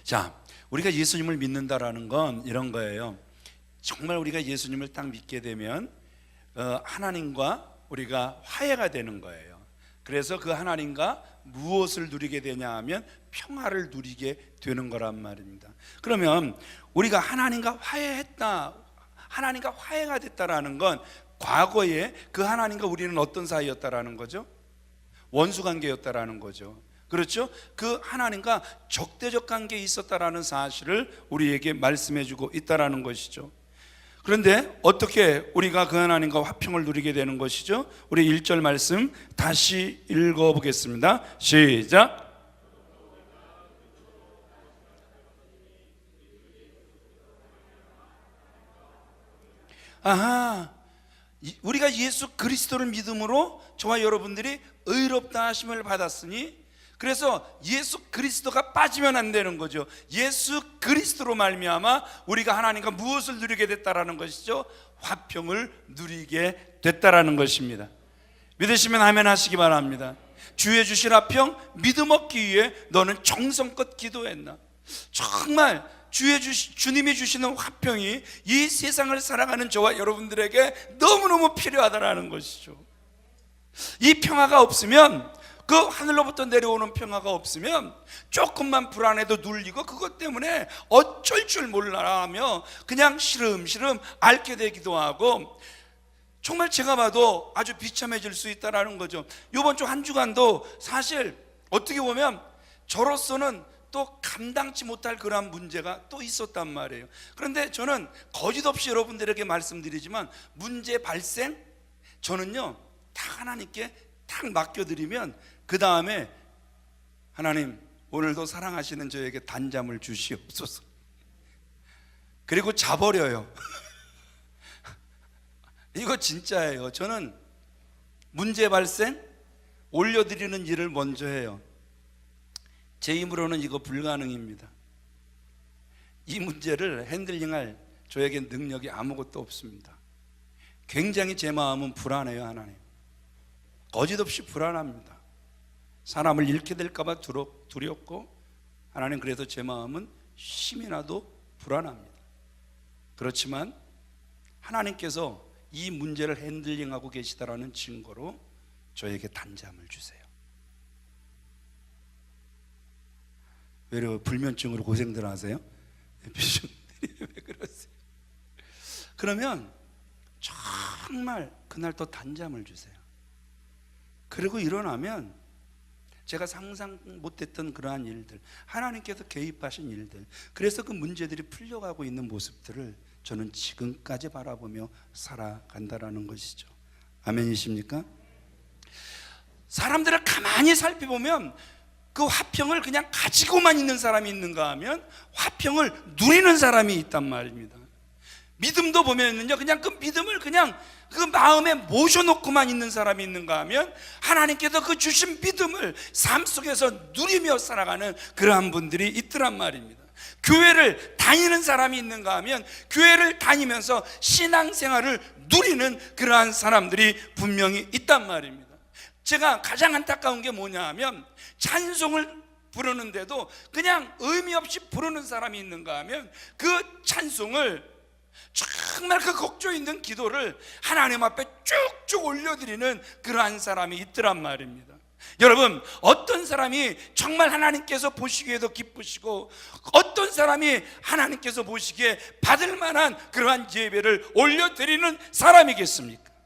자, 우리가 예수님을 믿는다라는 건 이런 거예요. 정말 우리가 예수님을 딱 믿게 되면 하나님과 우리가 화해가 되는 거예요. 그래서 그 하나님과 무엇을 누리게 되냐 하면 평화를 누리게 되는 거란 말입니다. 그러면 우리가 하나님과 화해했다, 하나님과 화해가 됐다라는 건 과거에 그 하나님과 우리는 어떤 사이였다라는 거죠? 원수 관계였다라는 거죠. 그렇죠? 그 하나님과 적대적 관계에 있었다라는 사실을 우리에게 말씀해 주고 있다라는 것이죠. 그런데 어떻게 우리가 그 하나님과 화평을 누리게 되는 것이죠? 우리 1절 말씀 다시 읽어보겠습니다. 시작. 아하, 우리가 예수 그리스도를 믿음으로 저와 여러분들이 의롭다 하심을 받았으니, 그래서 예수 그리스도가 빠지면 안 되는 거죠. 예수 그리스도로 말미암아 우리가 하나님과 무엇을 누리게 됐다라는 것이죠? 화평을 누리게 됐다라는 것입니다. 믿으시면 아멘 하시기 바랍니다. 주의 주신 화평 믿음 얻기 위해 너는 정성껏 기도했나? 정말 주님이 주시는 화평이 이 세상을 살아가는 저와 여러분들에게 너무너무 필요하다라는 것이죠. 이 평화가 없으면, 그 하늘로부터 내려오는 평화가 없으면 조금만 불안해도 눌리고 그것 때문에 어쩔 줄 몰라 하며 그냥 시름시름 앓게 되기도 하고, 정말 제가 봐도 아주 비참해질 수 있다는 거죠. 이번 주 한 주간도 사실 어떻게 보면 저로서는 또 감당치 못할 그러한 문제가 또 있었단 말이에요. 그런데 저는 거짓없이 여러분들에게 말씀드리지만, 문제 발생, 저는요 다 하나님께 딱 맡겨드리면 그 다음에 하나님 오늘도 사랑하시는 저에게 단잠을 주시옵소서, 그리고 자버려요. 이거 진짜예요. 저는 문제 발생 올려드리는 일을 먼저 해요. 제 힘으로는 이거 불가능입니다. 이 문제를 핸들링할 저에게 능력이 아무것도 없습니다. 굉장히 제 마음은 불안해요. 하나님, 거짓없이 불안합니다. 사람을 잃게 될까봐 두렵고, 하나님 그래서 제 마음은 힘이 나도 불안합니다. 그렇지만 하나님께서 이 문제를 핸들링하고 계시다라는 증거로 저에게 단잠을 주세요. 왜 불면증으로 고생들 하세요? 왜 그러세요? 그러면 정말 그날 또 단잠을 주세요. 그리고 일어나면 제가 상상 못했던 그러한 일들, 하나님께서 개입하신 일들, 그래서 그 문제들이 풀려가고 있는 모습들을 저는 지금까지 바라보며 살아간다라는 것이죠. 아멘이십니까? 사람들을 가만히 살펴보면 그 화평을 그냥 가지고만 있는 사람이 있는가 하면 화평을 누리는 사람이 있단 말입니다. 믿음도 보면요, 그냥 그 믿음을 그냥 그 마음에 모셔놓고만 있는 사람이 있는가 하면 하나님께서 그 주신 믿음을 삶 속에서 누리며 살아가는 그러한 분들이 있더란 말입니다. 교회를 다니는 사람이 있는가 하면 교회를 다니면서 신앙생활을 누리는 그러한 사람들이 분명히 있단 말입니다. 제가 가장 안타까운 게 뭐냐 하면, 찬송을 부르는데도 그냥 의미 없이 부르는 사람이 있는가 하면 그 찬송을, 정말 그 곡조 있는 기도를 하나님 앞에 쭉쭉 올려드리는 그러한 사람이 있더란 말입니다. 여러분, 어떤 사람이 정말 하나님께서 보시기에도 기쁘시고, 어떤 사람이 하나님께서 보시기에 받을 만한 그러한 예배를 올려드리는 사람이겠습니까?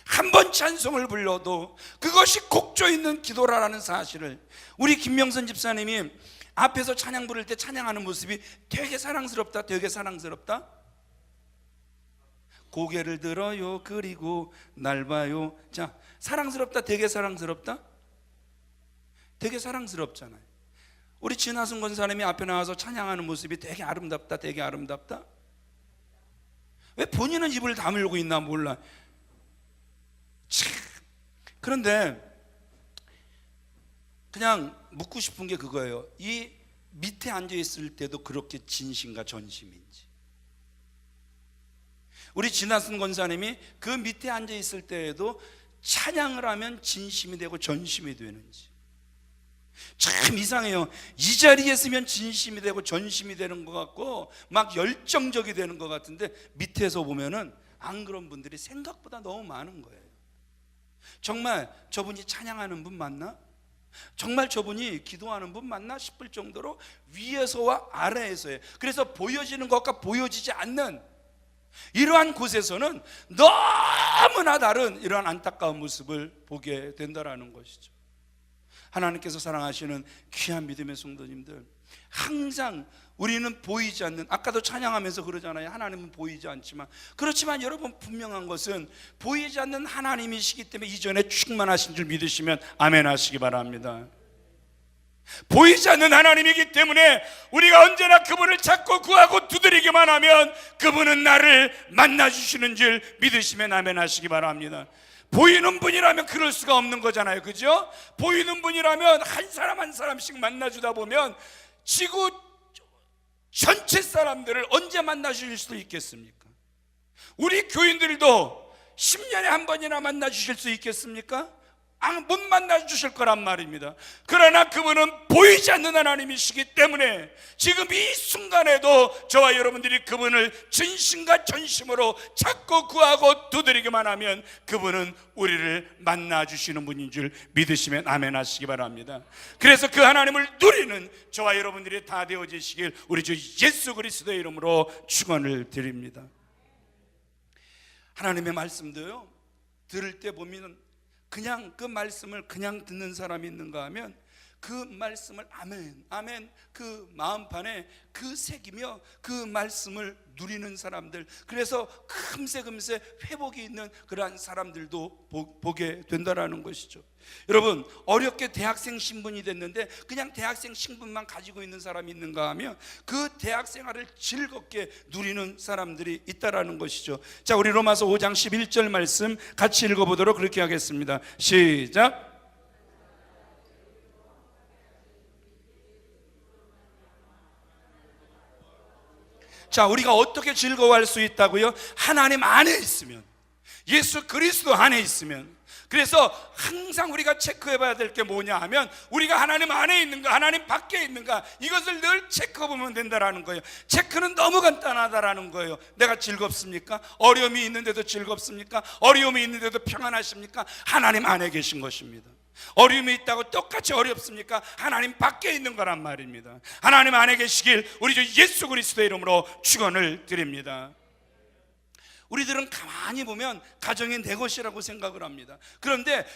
한 번 찬송을 불러도 그것이 곡조 있는 기도라는 사실을, 우리 김명선 집사님이 앞에서 찬양 부를 때 찬양하는 모습이 되게 사랑스럽다, 되게 사랑스럽다. 고개를 들어요, 그리고 날 봐요. 자, 사랑스럽다, 되게 사랑스럽다? 되게 사랑스럽잖아요. 우리 진하승 권사님이 앞에 나와서 찬양하는 모습이 되게 아름답다, 되게 아름답다? 왜 본인은 입을 다물고 있나 몰라. 참. 그런데 그냥 묻고 싶은 게 그거예요. 이 밑에 앉아있을 때도 그렇게 진심과 전심인지, 우리 진하승 권사님이 그 밑에 앉아있을 때에도 찬양을 하면 진심이 되고 전심이 되는지, 참 이상해요. 이 자리에 있으면 진심이 되고 전심이 되는 것 같고 막 열정적이 되는 것 같은데 밑에서 보면은 안 그런 분들이 생각보다 너무 많은 거예요. 정말 저분이 찬양하는 분 맞나? 정말 저분이 기도하는 분 맞나 싶을 정도로 위에서와 아래에서의, 그래서 보여지는 것과 보여지지 않는 이러한 곳에서는 너무나 다른 이러한 안타까운 모습을 보게 된다라는 것이죠. 하나님께서 사랑하시는 귀한 믿음의 성도님들, 항상 우리는 보이지 않는, 아까도 찬양하면서 그러잖아요. 하나님은 보이지 않지만, 그렇지만 여러분 분명한 것은 보이지 않는 하나님이시기 때문에 이전에 충만하신 줄 믿으시면 아멘 하시기 바랍니다. 보이지 않는 하나님이기 때문에 우리가 언제나 그분을 찾고 구하고 두드리기만 하면 그분은 나를 만나주시는 줄 믿으시면 아멘 하시기 바랍니다. 보이는 분이라면 그럴 수가 없는 거잖아요, 그죠? 보이는 분이라면 한 사람 한 사람씩 만나주다 보면 지구 전체 사람들을 언제 만나주실 수 있겠습니까? 우리 교인들도 10년에 한 번이나 만나주실 수 있겠습니까? 못 만나주실 거란 말입니다. 그러나 그분은 보이지 않는 하나님이시기 때문에 지금 이 순간에도 저와 여러분들이 그분을 진심과 전심으로 찾고 구하고 두드리기만 하면 그분은 우리를 만나주시는 분인 줄 믿으시면 아멘 하시기 바랍니다. 그래서 그 하나님을 누리는 저와 여러분들이 다 되어지시길 우리 주 예수 그리스도의 이름으로 축원을 드립니다. 하나님의 말씀도요, 들을 때 보면 그냥 그 말씀을 그냥 듣는 사람이 있는가 하면 그 말씀을 아멘 아멘 그 마음판에 그 새기며 그 말씀을 누리는 사람들, 그래서 금세 회복이 있는 그러한 사람들도 보게 된다라는 것이죠. 여러분, 어렵게 대학생 신분이 됐는데 그냥 대학생 신분만 가지고 있는 사람이 있는가 하면 그 대학생활을 즐겁게 누리는 사람들이 있다라는 것이죠. 자, 우리 로마서 5장 11절 말씀 같이 읽어보도록 그렇게 하겠습니다. 시작. 자, 우리가 어떻게 즐거워할 수 있다고요? 하나님 안에 있으면, 예수 그리스도 안에 있으면. 그래서 항상 우리가 체크해 봐야 될 게 뭐냐 하면 우리가 하나님 안에 있는가 하나님 밖에 있는가, 이것을 늘 체크해 보면 된다라는 거예요. 체크는 너무 간단하다라는 거예요. 내가 즐겁습니까? 어려움이 있는데도 즐겁습니까? 어려움이 있는데도 평안하십니까? 하나님 안에 계신 것입니다. 어려움이 있다고 똑같이 어렵습니까? 하나님 밖에 있는 거란 말입니다. 하나님 안에 계시길 우리 주 예수 그리스도의 이름으로 축원을 드립니다. 우리들은 가만히 보면 가정이 내 것이라고 생각을 합니다. 그런데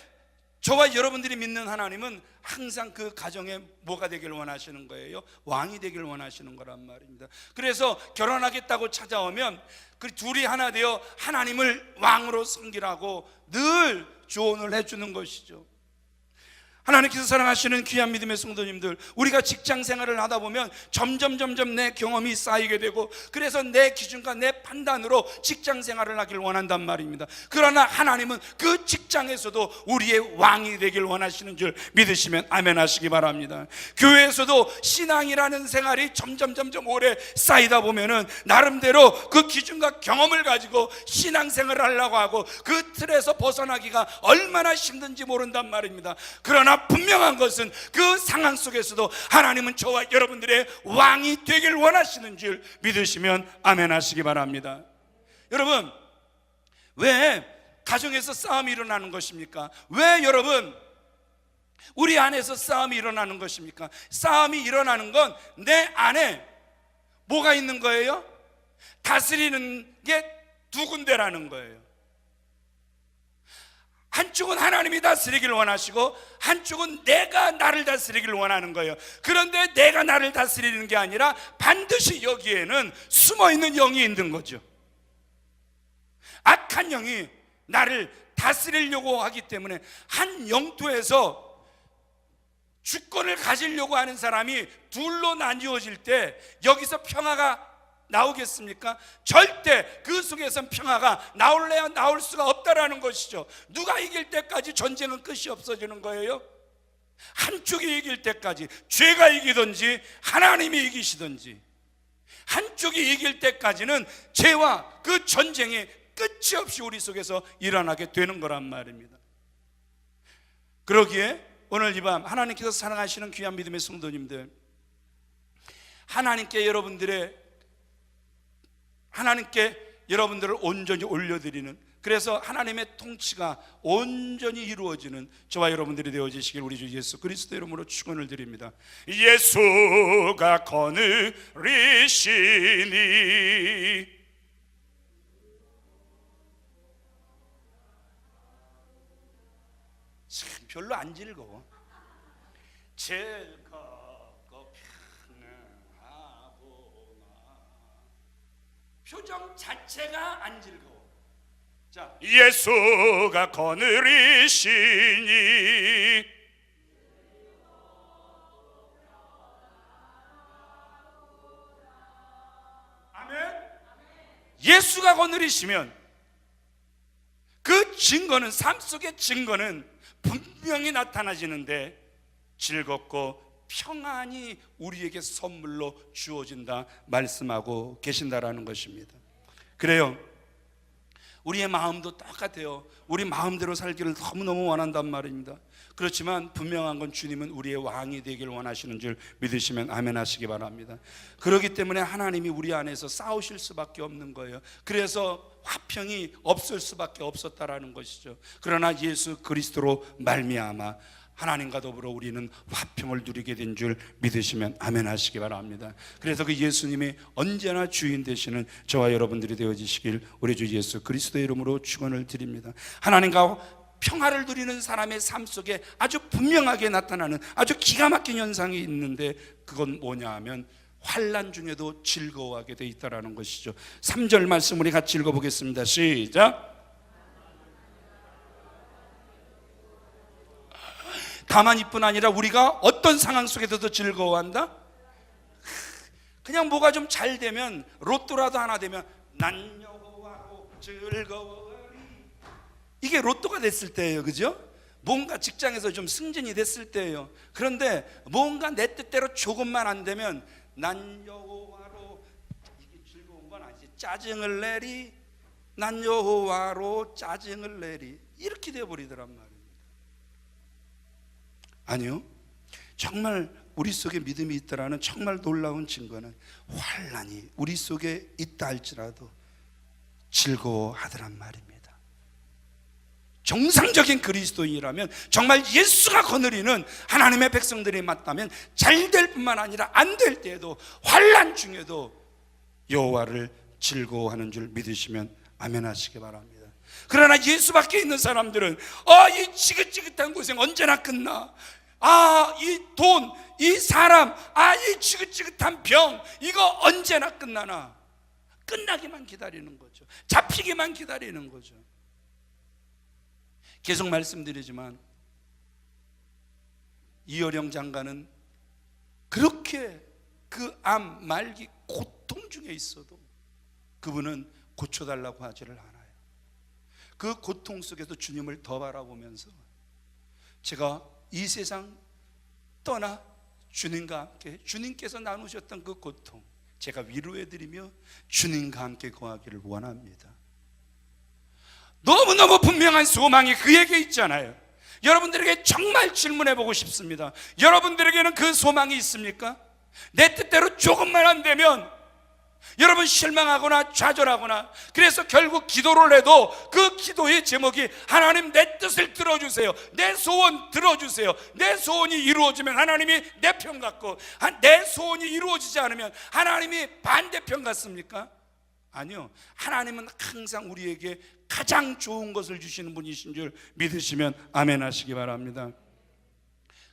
저와 여러분들이 믿는 하나님은 항상 그 가정에 뭐가 되길 원하시는 거예요? 왕이 되길 원하시는 거란 말입니다. 그래서 결혼하겠다고 찾아오면 그 둘이 하나 되어 하나님을 왕으로 섬기라고 늘 조언을 해주는 것이죠. 하나님께서 사랑하시는 귀한 믿음의 성도님들, 우리가 직장 생활을 하다 보면 점점 내 경험이 쌓이게 되고, 그래서 내 기준과 내 판단으로 직장 생활을 하길 원한단 말입니다. 그러나 하나님은 그 직장에서도 우리의 왕이 되길 원하시는 줄 믿으시면 아멘 하시기 바랍니다. 교회에서도 신앙이라는 생활이 점점 오래 쌓이다 보면은 나름대로 그 기준과 경험을 가지고 신앙생활을 하려고 하고 그 틀에서 벗어나기가 얼마나 힘든지 모른단 말입니다. 그러나 분명한 것은 그 상황 속에서도 하나님은 저와 여러분들의 왕이 되길 원하시는 줄 믿으시면 아멘 하시기 바랍니다. 여러분, 왜 가정에서 싸움이 일어나는 것입니까? 왜 여러분 우리 안에서 싸움이 일어나는 것입니까? 싸움이 일어나는 건 내 안에 뭐가 있는 거예요? 다스리는 게 두 군데라는 거예요. 한쪽은 하나님이 다스리기를 원하시고 한쪽은 내가 나를 다스리기를 원하는 거예요. 그런데 내가 나를 다스리는 게 아니라 반드시 여기에는 숨어있는 영이 있는 거죠. 악한 영이 나를 다스리려고 하기 때문에 한 영토에서 주권을 가지려고 하는 사람이 둘로 나뉘어질 때 여기서 평화가 나오겠습니까? 절대 그 속에선 평화가 나올래야 나올 수가 없다라는 것이죠. 누가 이길 때까지 전쟁은 끝이 없어지는 거예요. 한쪽이 이길 때까지, 죄가 이기든지 하나님이 이기시든지 한쪽이 이길 때까지는 죄와 그 전쟁이 끝이 없이 우리 속에서 일어나게 되는 거란 말입니다. 그러기에 오늘 이 밤 하나님께서 사랑하시는 귀한 믿음의 성도님들, 하나님께 여러분들을 온전히 올려드리는, 그래서 하나님의 통치가 온전히 이루어지는 저와 여러분들이 되어지시길 우리 주 예수 그리스도 이름으로 축원을 드립니다. 예수가 거느리시니 참 별로 안 즐거워. 즐겁고 평안하구나. 표정 자체가 안 즐거워. 자, 예수가 거느리시니 아멘. 예수가 거느리시면 그 증거는, 삶 속의 증거는 분명히 나타나지는데 즐겁고 평안이 우리에게 선물로 주어진다 말씀하고 계신다라는 것입니다. 그래요, 우리의 마음도 똑같아요. 우리 마음대로 살기를 너무너무 원한단 말입니다. 그렇지만 분명한 건 주님은 우리의 왕이 되길 원하시는 줄 믿으시면 아멘 하시기 바랍니다. 그렇기 때문에 하나님이 우리 안에서 싸우실 수밖에 없는 거예요. 그래서 화평이 없을 수밖에 없었다라는 것이죠. 그러나 예수 그리스도로 말미암아 하나님과 더불어 우리는 화평을 누리게 된 줄 믿으시면 아멘 하시기 바랍니다. 그래서 그 예수님이 언제나 주인 되시는 저와 여러분들이 되어지시길 우리 주 예수 그리스도의 이름으로 축원을 드립니다. 하나님과 평화를 누리는 사람의 삶 속에 아주 분명하게 나타나는 아주 기가 막힌 현상이 있는데, 그건 뭐냐 하면 환난 중에도 즐거워하게 돼 있다라는 것이죠. 3절 말씀 우리 같이 읽어보겠습니다. 시작. 다만 이뿐 아니라 우리가 어떤 상황 속에서도 즐거워한다? 그냥 뭐가 좀 잘 되면, 로또라도 하나 되면 난 여호와로 즐거워하리, 이게 로또가 됐을 때예요. 그죠? 뭔가 직장에서 좀 승진이 됐을 때예요. 그런데 뭔가 내 뜻대로 조금만 안 되면 난 여호와로, 이게 즐거운 건 아니지, 짜증을 내리, 난 여호와로 짜증을 내리, 이렇게 되어버리더란 말이에요. 아니요, 정말 우리 속에 믿음이 있다라는 정말 놀라운 증거는 환난이 우리 속에 있다 할지라도 즐거워하더란 말입니다. 정상적인 그리스도인이라면, 정말 예수가 거느리는 하나님의 백성들이 맞다면 잘 될 뿐만 아니라 안 될 때에도, 환난 중에도 여호와를 즐거워하는 줄 믿으시면 아멘 하시기 바랍니다. 그러나 예수 밖에 있는 사람들은 이 지긋지긋한 고생 언제나 끝나, 이 돈, 이 사람, 이 지긋지긋한 병, 이거 언제나 끝나나, 끝나기만 기다리는 거죠. 잡히기만 기다리는 거죠. 계속 말씀드리지만 이어령 장가는 그렇게 그 암 말기 고통 중에 있어도 그분은 고쳐달라고 하지를 않아요. 그 고통 속에서 주님을 더 바라보면서, 제가 이 세상 떠나 주님과 함께, 주님께서 나누셨던 그 고통 제가 위로해드리며 주님과 함께 거하기를 원합니다. 너무너무 분명한 소망이 그에게 있잖아요. 여러분들에게 정말 질문해보고 싶습니다. 여러분들에게는 그 소망이 있습니까? 내 뜻대로 조금만 안 되면 여러분 실망하거나 좌절하거나, 그래서 결국 기도를 해도 그 기도의 제목이 하나님 내 뜻을 들어주세요, 내 소원 들어주세요, 내 소원이 이루어지면 하나님이 내 편 같고, 내 소원이 이루어지지 않으면 하나님이 반대편 같습니까? 아니요, 하나님은 항상 우리에게 가장 좋은 것을 주시는 분이신 줄 믿으시면 아멘 하시기 바랍니다.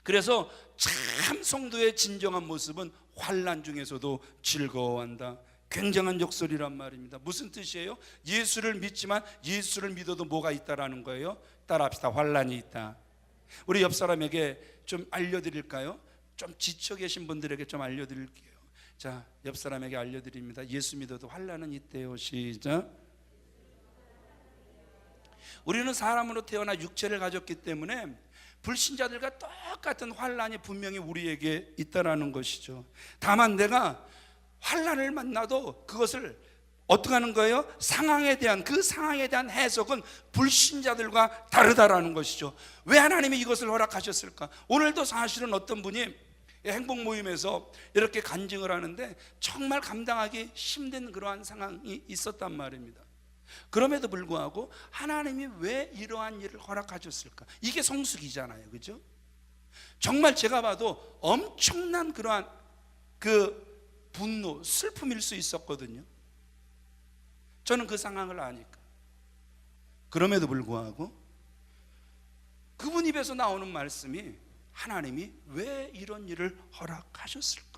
그래서 참 성도의 진정한 모습은 환난 중에서도 즐거워한다. 굉장한 역설이란 말입니다. 무슨 뜻이에요? 예수를 믿지만 예수를 믿어도 뭐가 있다라는 거예요? 따라합시다. 환난이 있다. 우리 옆 사람에게 좀 알려드릴까요? 좀 지쳐 계신 분들에게 좀 알려드릴게요. 자, 옆 사람에게 알려드립니다. 예수 믿어도 환난은 있대요. 시작. 우리는 사람으로 태어나 육체를 가졌기 때문에 불신자들과 똑같은 환난이 분명히 우리에게 있다라는 것이죠. 다만 내가 환난을 만나도 그것을 어떻게 하는 거예요? 상황에 대한, 그 상황에 대한 해석은 불신자들과 다르다라는 것이죠. 왜 하나님이 이것을 허락하셨을까? 오늘도 사실은 어떤 분이 행복 모임에서 이렇게 간증을 하는데 정말 감당하기 힘든 그러한 상황이 있었단 말입니다. 그럼에도 불구하고 하나님이 왜 이러한 일을 허락하셨을까? 이게 성숙이잖아요, 그죠? 정말 제가 봐도 엄청난 그러한 그 분노, 슬픔일 수 있었거든요. 저는 그 상황을 아니까. 그럼에도 불구하고 그분 입에서 나오는 말씀이 하나님이 왜 이런 일을 허락하셨을까?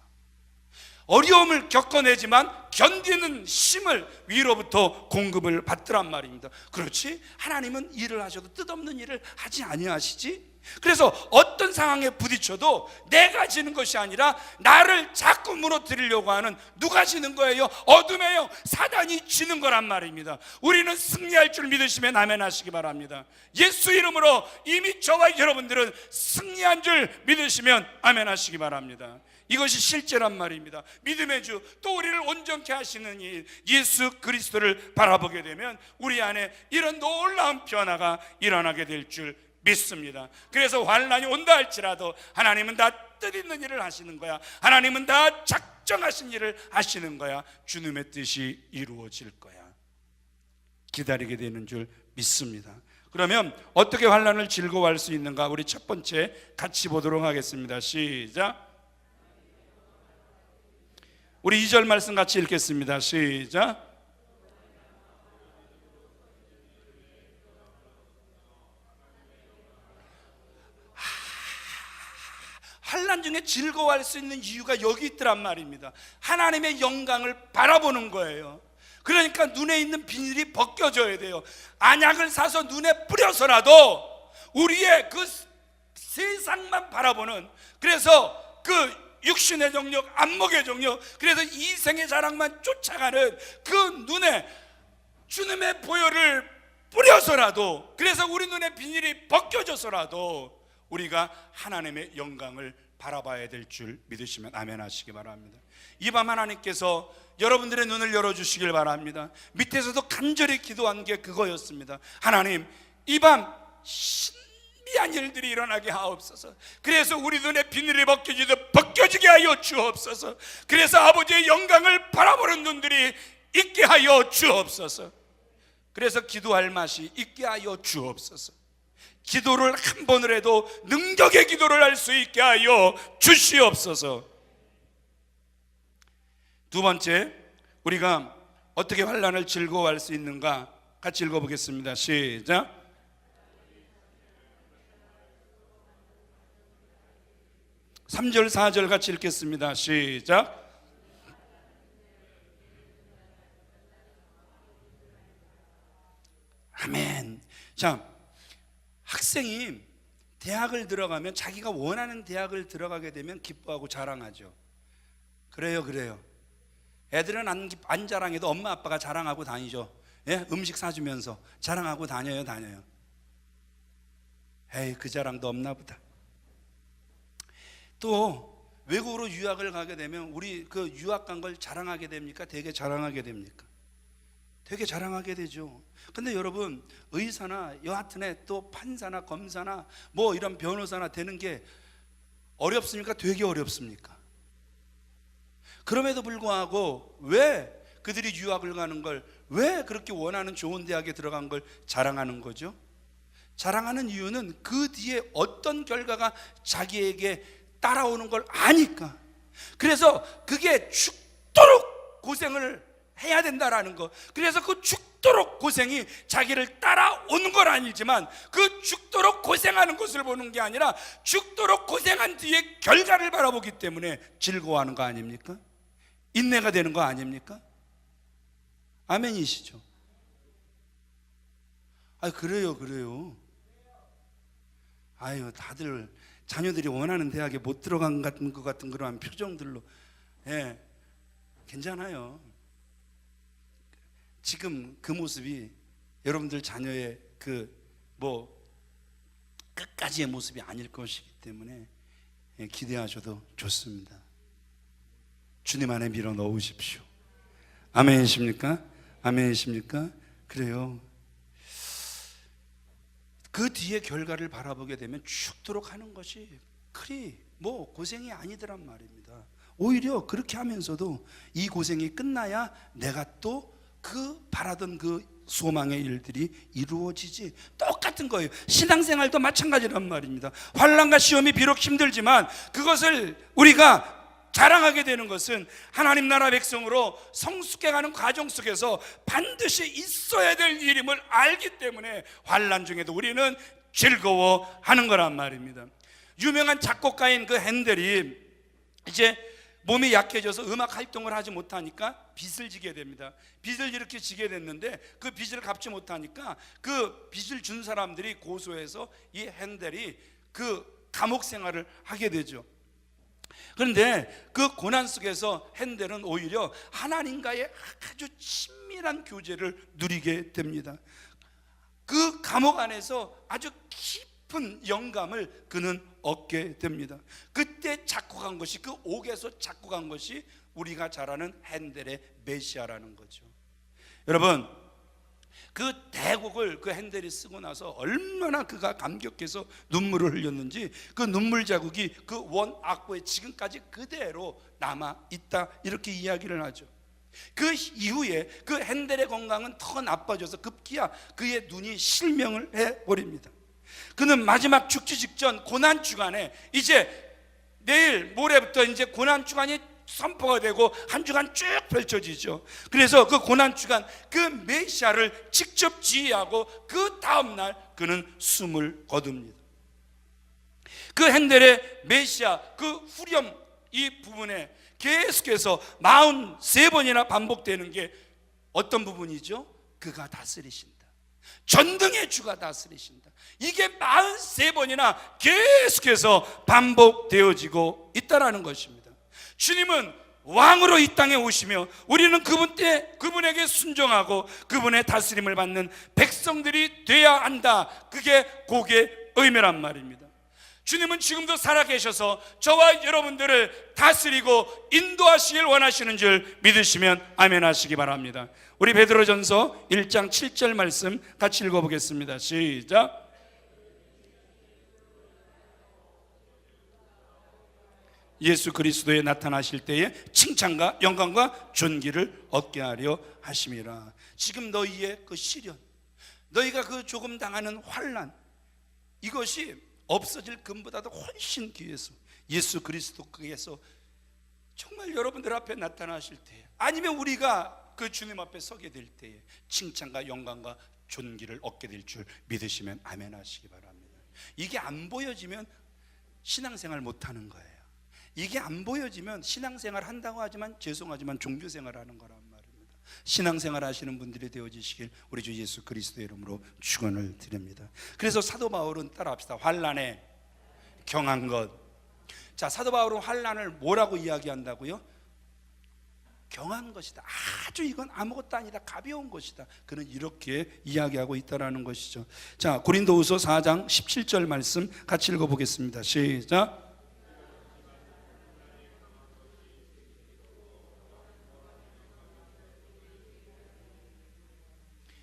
어려움을 겪어내지만 견디는 힘을 위로부터 공급을 받더란 말입니다. 그렇지? 하나님은 일을 하셔도 뜻없는 일을 하지 아니하시지? 그래서 어떤 상황에 부딪혀도 내가 지는 것이 아니라 나를 자꾸 무너뜨리려고 하는 누가 지는 거예요? 어둠의 영 사단이 지는 거란 말입니다. 우리는 승리할 줄 믿으시면 아멘 하시기 바랍니다. 예수 이름으로 이미 저와 여러분들은 승리한 줄 믿으시면 아멘 하시기 바랍니다. 이것이 실제란 말입니다. 믿음의 주, 또 우리를 온전케 하시는 이 예수 그리스도를 바라보게 되면 우리 안에 이런 놀라운 변화가 일어나게 될 줄 믿습니다. 그래서 환난이 온다 할지라도 하나님은 다 뜻있는 일을 하시는 거야. 하나님은 다 작정하신 일을 하시는 거야. 주님의 뜻이 이루어질 거야. 기다리게 되는 줄 믿습니다. 그러면 어떻게 환난을 즐거워할 수 있는가? 우리 첫 번째 같이 보도록 하겠습니다. 시작. 우리 2절 말씀 같이 읽겠습니다. 시작. 환난 중에 즐거워할 수 있는 이유가 여기 있더란 말입니다. 하나님의 영광을 바라보는 거예요. 그러니까 눈에 있는 비닐이 벗겨져야 돼요. 안약을 사서 눈에 뿌려서라도 우리의 그 세상만 바라보는, 그래서 그 육신의 정력, 안목의 정력, 그래서 이생의 자랑만 쫓아가는 그 눈에 주님의 보혈을 뿌려서라도, 그래서 우리 눈에 비닐이 벗겨져서라도 우리가 하나님의 영광을 바라봐야 될 줄 믿으시면 아멘 하시기 바랍니다. 이 밤 하나님께서 여러분들의 눈을 열어주시길 바랍니다. 밑에서도 간절히 기도한 게 그거였습니다. 하나님, 이 밤 신비한 일들이 일어나게 하옵소서. 그래서 우리 눈에 비늘이 벗겨지듯 벗겨지게 하여 주옵소서. 그래서 아버지의 영광을 바라보는 눈들이 있게 하여 주옵소서. 그래서 기도할 맛이 있게 하여 주옵소서. 기도를 한 번을 해도 능력의 기도를 할 수 있게 하여 주시옵소서. 두 번째, 우리가 어떻게 환난을 즐거워할 수 있는가? 같이 읽어보겠습니다. 시작. 삼 절 4절 같이 읽겠습니다. 시작. 아멘. 자, 학생이 대학을 들어가면 자기가 원하는 대학을 들어가게 되면 기뻐하고 자랑하죠. 그래요. 애들은 안 자랑해도 엄마 아빠가 자랑하고 다니죠. 예? 음식 사주면서 자랑하고 다녀요. 에이, 그 자랑도 없나 보다. 또 외국으로 유학을 가게 되면 우리 그 유학 간 걸 자랑하게 됩니까? 되게 자랑하게 됩니까? 되게 자랑하게 되죠. 근데 여러분, 의사나 여하튼에 또 판사나 검사나 뭐 이런 변호사나 되는 게 어렵습니까? 되게 어렵습니까? 그럼에도 불구하고 왜 그들이 유학을 가는 걸, 왜 그렇게 원하는 좋은 대학에 들어간 걸 자랑하는 거죠? 자랑하는 이유는 그 뒤에 어떤 결과가 자기에게 따라오는 걸 아니까. 그래서 그게 죽도록 고생을 해야 된다라는 거. 그래서 그 죽도록 고생이 자기를 따라오는 건 아니지만 그 죽도록 고생하는 것을 보는 게 아니라 죽도록 고생한 뒤에 결과를 바라보기 때문에 즐거워하는 거 아닙니까? 인내가 되는 거 아닙니까? 아멘이시죠? 아, 그래요. 아유, 다들 자녀들이 원하는 대학에 못 들어간 것 같은 그러한 표정들로, 예, 괜찮아요. 지금 그 모습이 여러분들 자녀의 그 끝까지의 모습이 아닐 것이기 때문에 기대하셔도 좋습니다. 주님 안에 밀어 넣으십시오. 아멘이십니까? 아멘이십니까? 그래요. 그 뒤에 결과를 바라보게 되면 죽도록 하는 것이 그리 뭐 고생이 아니더란 말입니다. 오히려 그렇게 하면서도 이 고생이 끝나야 내가 또 그 바라던 그 소망의 일들이 이루어지지. 똑같은 거예요. 신앙생활도 마찬가지란 말입니다. 환난과 시험이 비록 힘들지만 그것을 우리가 자랑하게 되는 것은 하나님 나라 백성으로 성숙해가는 과정 속에서 반드시 있어야 될 일임을 알기 때문에 환난 중에도 우리는 즐거워하는 거란 말입니다. 유명한 작곡가인 그 핸델이 이제 몸이 약해져서 음악 활동을 하지 못하니까 빚을 지게 됩니다. 빚을 이렇게 지게 됐는데 그 빚을 갚지 못하니까 그 빚을 준 사람들이 고소해서 이 핸델이 그 감옥 생활을 하게 되죠. 그런데 그 고난 속에서 핸델은 오히려 하나님과의 아주 친밀한 교제를 누리게 됩니다. 그 감옥 안에서 아주 깊은 영감을 그는 얻게 됩니다. 그때 작곡한 것이, 그 옥에서 작곡한 것이 우리가 잘 아는 핸델의 메시아라는 거죠. 여러분, 그 대곡을 그 핸델이 쓰고 나서 얼마나 그가 감격해서 눈물을 흘렸는지 그 눈물 자국이 그 원 악보에 지금까지 그대로 남아 있다, 이렇게 이야기를 하죠. 그 이후에 그 핸델의 건강은 더 나빠져서 급기야 그의 눈이 실명을 해버립니다. 그는 마지막 죽기 직전 고난 주간에, 이제 내일 모레부터 이제 고난 주간이 선포가 되고 한 주간 쭉 펼쳐지죠. 그래서 그 고난 주간 그 메시아를 직접 지휘하고 그 다음날 그는 숨을 거둡니다. 그 핸델의 메시아 그 후렴 이 부분에 계속해서 43번이나 반복되는 게 어떤 부분이죠? 그가 다스리신다, 전등의 주가 다스리신다. 이게 43번이나 계속해서 반복되어지고 있다는 것입니다. 주님은 왕으로 이 땅에 오시며 우리는 그분에게 순종하고 그분의 다스림을 받는 백성들이 돼야 한다. 그게 곡의 의미란 말입니다. 주님은 지금도 살아계셔서 저와 여러분들을 다스리고 인도하시길 원하시는 줄 믿으시면 아멘 하시기 바랍니다. 우리 베드로전서 1장 7절 말씀 같이 읽어보겠습니다. 시작. 예수 그리스도에 나타나실 때에 칭찬과 영광과 존귀를 얻게 하려 하심이라. 지금 너희의 그 시련, 너희가 그 조금 당하는 환난, 이것이 없어질 금보다도 훨씬 귀해서 예수 그리스도께서 정말 여러분들 앞에 나타나실 때에, 아니면 우리가 그 주님 앞에 서게 될 때에 칭찬과 영광과 존귀를 얻게 될 줄 믿으시면 아멘 하시기 바랍니다. 이게 안 보여지면 신앙생활 못하는 거예요. 이게 안 보여지면 신앙생활 한다고 하지만 죄송하지만 종교생활 하는 거란 말입니다. 신앙생활 하시는 분들이 되어지시길 우리 주 예수 그리스도의 이름으로 축원을 드립니다. 그래서 사도 바울은 따라합시다. 환난에 경한 것. 자, 사도 바울은 환난을 뭐라고 이야기한다고요? 경한 것이다. 아주 이건 아무것도 아니다. 가벼운 것이다. 그는 이렇게 이야기하고 있다는 것이죠. 자, 고린도후서 4장 17절 말씀 같이 읽어보겠습니다. 시작.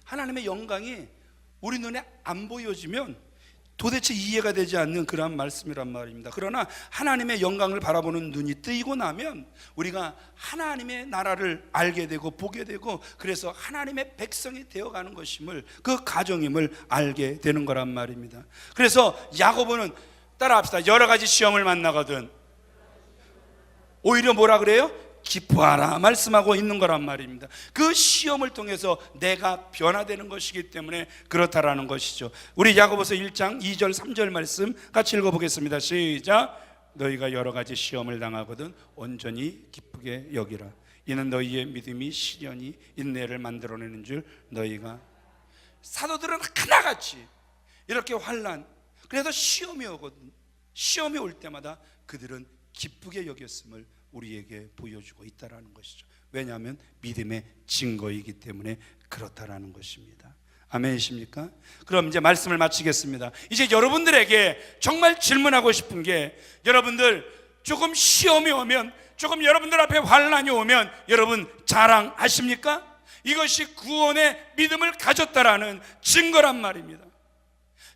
하나님의 영광이 우리 눈에 안 보여지면 도대체 이해가 되지 않는 그러한 말씀이란 말입니다. 그러나 하나님의 영광을 바라보는 눈이 뜨이고 나면 우리가 하나님의 나라를 알게 되고 보게 되고, 그래서 하나님의 백성이 되어가는 것임을, 그 가정임을 알게 되는 거란 말입니다. 그래서 야고보는 따라합시다. 여러 가지 시험을 만나거든 오히려 뭐라 그래요? 기뻐하라 말씀하고 있는 거란 말입니다. 그 시험을 통해서 내가 변화되는 것이기 때문에 그렇다라는 것이죠. 우리 야고보서 1장 2절 3절 말씀 같이 읽어보겠습니다. 시작. 너희가 여러 가지 시험을 당하거든 온전히 기쁘게 여기라. 이는 너희의 믿음이 시련이 인내를 만들어내는 줄 너희가. 사도들은 하나같이 이렇게 환난, 그래서 시험이 오거든. 시험이 올 때마다 그들은 기쁘게 여겼음을 우리에게 보여주고 있다는 것이죠. 왜냐하면 믿음의 증거이기 때문에 그렇다라는 것입니다. 아멘이십니까? 그럼 이제 말씀을 마치겠습니다. 이제 여러분들에게 정말 질문하고 싶은 게, 여러분들 조금 시험이 오면, 조금 여러분들 앞에 환난이 오면 여러분 자랑하십니까? 이것이 구원의 믿음을 가졌다라는 증거란 말입니다.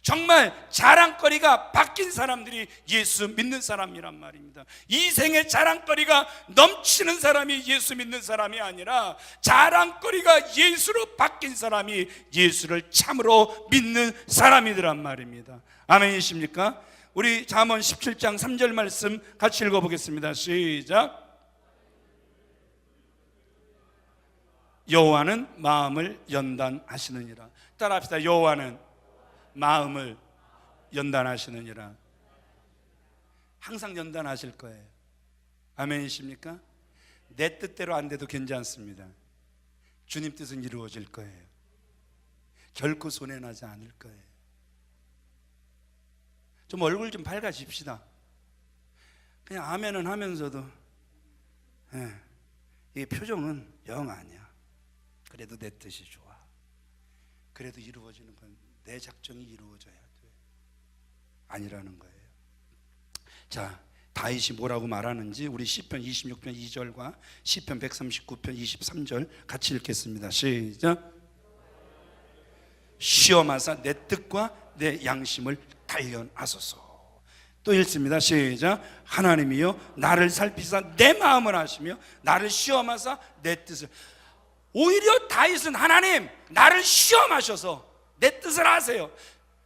정말 자랑거리가 바뀐 사람들이 예수 믿는 사람이란 말입니다. 이 생의 자랑거리가 넘치는 사람이 예수 믿는 사람이 아니라 자랑거리가 예수로 바뀐 사람이 예수를 참으로 믿는 사람이란 말입니다. 아멘이십니까? 우리 잠언 17장 3절 말씀 같이 읽어보겠습니다. 시작. 여호와는 마음을 연단하시느니라. 따라합시다. 여호와는 마음을 연단하시느니라. 항상 연단하실 거예요. 아멘이십니까? 내 뜻대로 안 돼도 괜찮습니다. 주님 뜻은 이루어질 거예요. 결코 손해나지 않을 거예요. 좀 얼굴 좀 밝아집시다. 그냥 아멘은 하면서도 이 표정은 영 아니야. 그래도 내 뜻이 좋아. 그래도 이루어지는 건 내 작정이 이루어져야 돼. 아니라는 거예요. 자, 다윗이 뭐라고 말하는지 우리 시편 26편 2절과 시편 139편 23절 같이 읽겠습니다. 시작. 시험하사 내 뜻과 내 양심을 단련하소서. 또 읽습니다. 시작. 하나님이여 나를 살피사 내 마음을 아시며 나를 시험하사 내 뜻을. 오히려 다윗은 하나님 나를 시험하셔서 내 뜻을 아세요.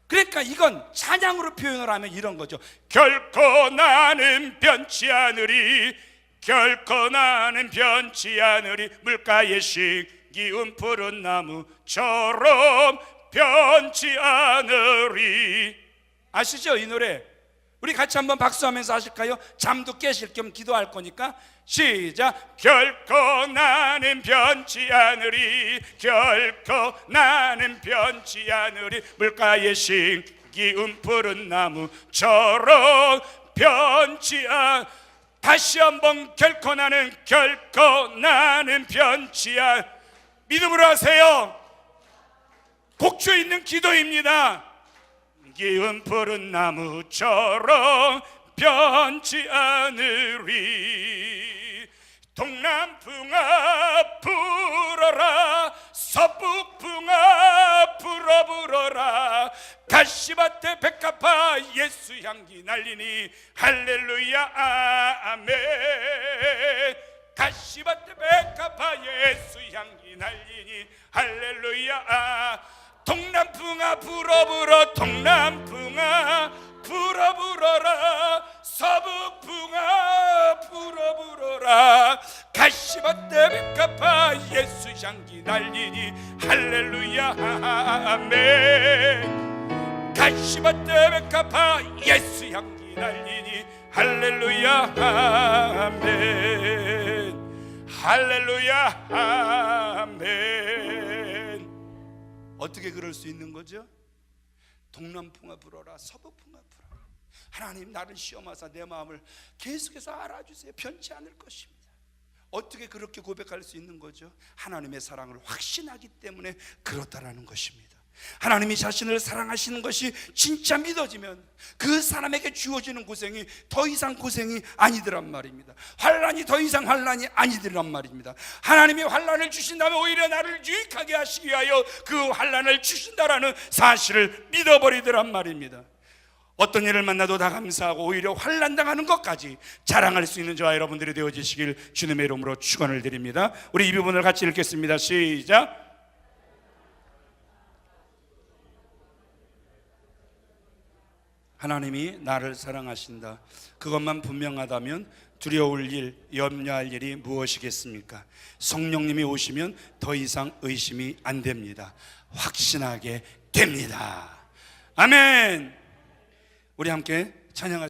그러니까 이건 찬양으로 표현을 하면 이런 거죠. 결코 나는 변치 않으리, 결코 나는 변치 않으리, 물가에 심기운 푸른 나무처럼 변치 않으리. 아시죠 이 노래? 우리 같이 한번 박수하면서 하실까요? 잠도 깨실 겸 기도할 거니까 시작. 결코 나는 변치 않으리, 결코 나는 변치 않으리, 물가에 심기운 푸른 나무처럼 변치 않. 다시 한번 결코 나는 변치 않. 믿음으로 하세요. 곡조 있는 기도입니다. 기운 푸른 나무처럼 변치 않으리. 동남풍아 불어라, 서북풍아 불어불어라, 가시밭에 백합화 예수 향기 날리니 할렐루야 아멘. 가시밭에 백합화 예수 향기 날리니 할렐루야 아. 동남풍아 불어불어, 동남풍아 불어불어라, 서북풍아 불어불어라, 가시밭에 백합화 예수 향기 날리니 할렐루야 아멘. 가시밭에 백합화 예수 향기 날리니 할렐루야 아멘. 할렐루야 아멘. 어떻게 그럴 수 있는 거죠? 동남풍아 불어라, 서북풍아 불어라. 하나님 나를 시험하사 내 마음을 계속해서 알아주세요. 변치 않을 것입니다. 어떻게 그렇게 고백할 수 있는 거죠? 하나님의 사랑을 확신하기 때문에 그렇다라는 것입니다. 하나님이 자신을 사랑하시는 것이 진짜 믿어지면 그 사람에게 주어지는 고생이 더 이상 고생이 아니더란 말입니다. 환난이 더 이상 환난이 아니더란 말입니다. 하나님이 환난을 주신다면 오히려 나를 유익하게 하시기 위하여 그 환난을 주신다라는 사실을 믿어버리더란 말입니다. 어떤 일을 만나도 다 감사하고 오히려 환난 당하는 것까지 자랑할 수 있는 저와 여러분들이 되어지시길 주님의 이름으로 축원을 드립니다. 우리 이 부분을 같이 읽겠습니다. 시작. 하나님이 나를 사랑하신다. 그것만 분명하다면 두려울 일, 염려할 일이 무엇이겠습니까? 성령님이 오시면 더 이상 의심이 안 됩니다. 확신하게 됩니다. 아멘. 우리 함께 찬양하시겠습니다.